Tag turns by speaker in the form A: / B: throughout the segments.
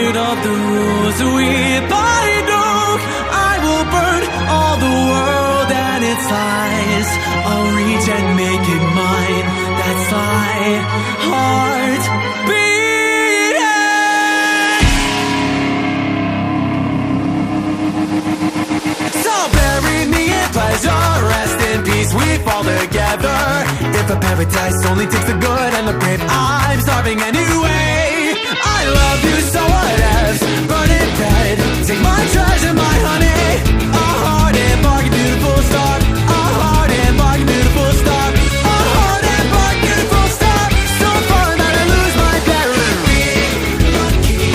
A: hundred of the rules we broke. I will burn all the world and its lies. I'll reach and make it mine. That's my heart beating. So bury me in pleasure, rest in peace, we fall together. If a paradise only takes the good and the brave, I'm starving anyway. I love you, so what else? Burn it dead. Take my treasure, my honey. A heart and bargain, beautiful star. A heart and bargain, beautiful star. A heart and bargain, beautiful star. So far that I lose my clarity. Lucky,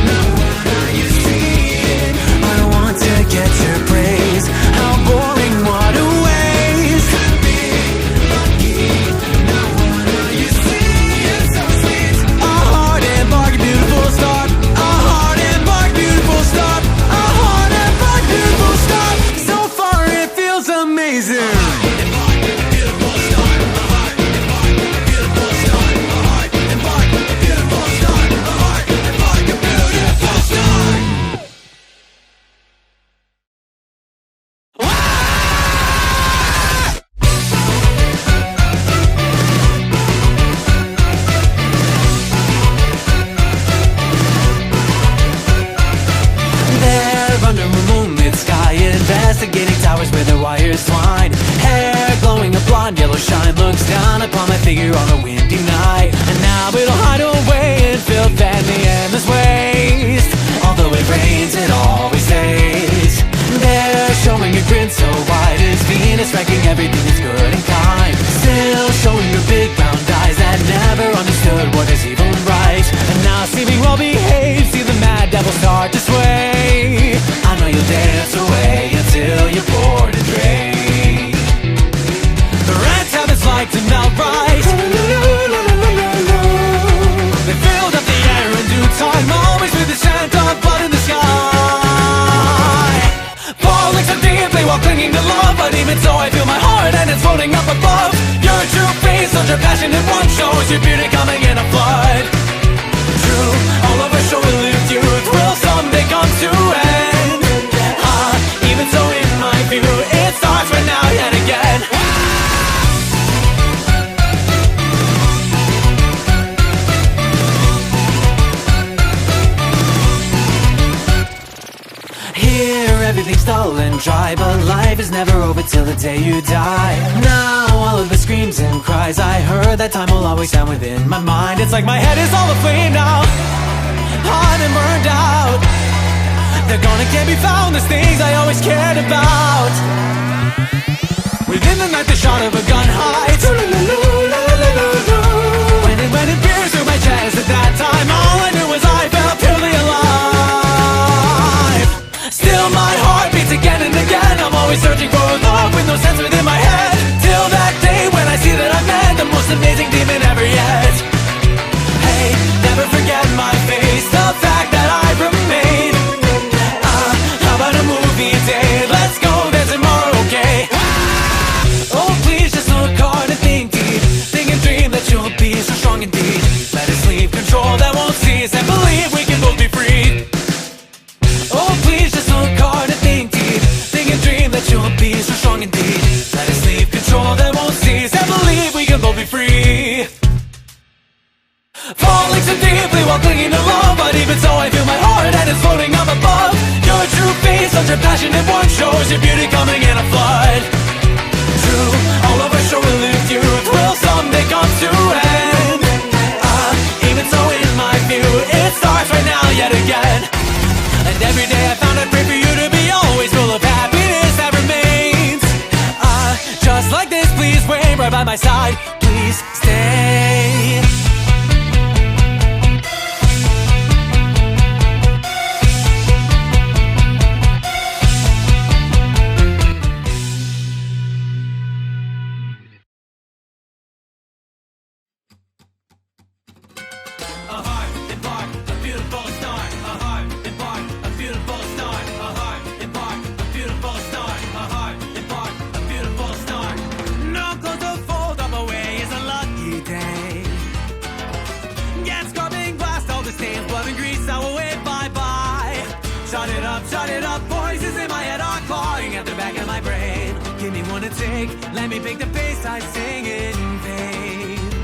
A: no one are you seeing? I want to get your praise. How boring, what a waste. Lucky, no one are you seeing? So sweet. A heart and bargain, beautiful star. A heart and bargain, beautiful star. A heart and bargain, beautiful star. So far it feels amazing. Investigating towers where the wires twine. Hair glowing a blonde yellow shine. Looks down upon my figure on a windy night. And now it'll hide away in filth and the endless waste. Although it rains, it always stays there, showing a grin so wide as Venus, ranking everything that's good and kind. Still showing your big round eyes that never understood what is evil and right. And now seeming well behaved, see the mad devil start to sway. I know you'll dance away until you're bored and drained. The rats have its like to melt right. They filled up the air in due time, always with the scent of blood in the sky. Falling so deeply while clinging to love, but even so I feel my heart and it's floating up above. Your true face, such a passionate one, shows your beauty coming in a flood. True, all of our short-lived youth will someday come to end. Even so in my view, it starts right now yet again. Here everything's dull and dry, but life is never over till the day you die. Now all of the screams and cries I heard, that time will always sound within my mind. It's like my head is all aflame now, hot and burned out. They're gonna can't be found, the things I always cared about. Within the night the shot of a gun hides. When it pierced through my chest at that time, all I knew was I felt purely alive. Still my heart beats again and again. I'm always searching for a love with no sense within my head. Till that day when I see that I've met the most amazing demon ever yet. Hey, never forget my face, the fact that I remain. How about a movie date? Let's go there tomorrow, okay? Oh, please just look hard and think deep. Think and dream that you'll be so strong indeed. Let us leave control that won't cease and believe we can both be free. Oh, please just look hard and think deep. Think and dream that you'll be so strong indeed. Let us leave control that won't cease and believe we can both be free. Falling so deeply while clinging to love, but even so I feel my heart and it's floating up above. Your true face, such a passionate one, shows your beauty coming in a flood. True, all of our short-lived youth will someday come to end. Even so in my view, it starts right now yet again. And every day I found I pray for you to be always full of happiness that remains. Just like this, please wait right by my side. Please stay. Stains, blood and grease, I will wait by Started up, voices in my head are clawing at the back of my brain. Give me one to take, let me pick the pace, I sing in vain.